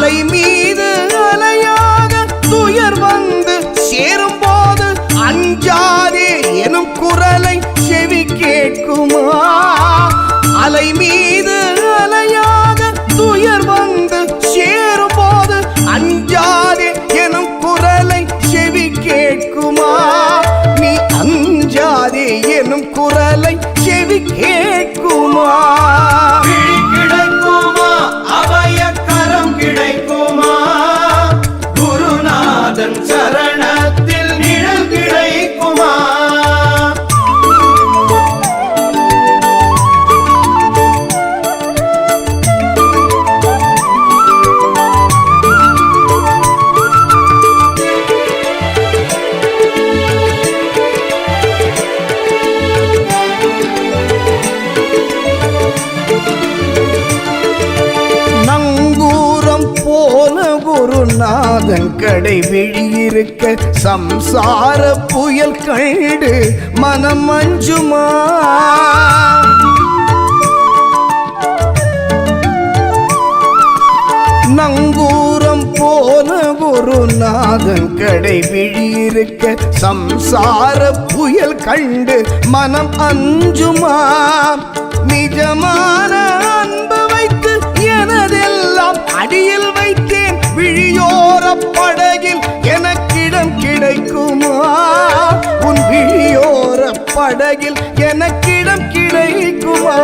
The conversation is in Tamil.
அலை மீது அலையாக துயர் வந்து சேரும் போது அஞ்சாதே எனும் குரலை செவி கேட்குமா? அலை மீது அலையாக துயர் வந்து சேரும் போது அஞ்சாதே எனும் குரலை செவி கேட்குமா? நீ அஞ்சாதே எனும் குரலை செவி கேட்குமா? கிடைக்குமா? அபய கரம் கிடைக்குமா? குருநாதன் சரணத்தில் நிழல் கிடைக்குமா? குருநாதன் கடை விழியிருக்க சம்சார புயல் கண்டு மனம் அஞ்சுமா? நங்கூரம் போல குருநாதன் கடை விழியிருக்க சம்சார புயல் கண்டு மனம் அஞ்சுமா? நிஜமான அன்பு வைத்து எனதெல்லாம் அடியில் வைத்தேன் விழியோர படகில் எனக்கிடம் கிடைக்குமா? உன் விழியோர படகில் எனக்கிடம் கிடைக்குமா?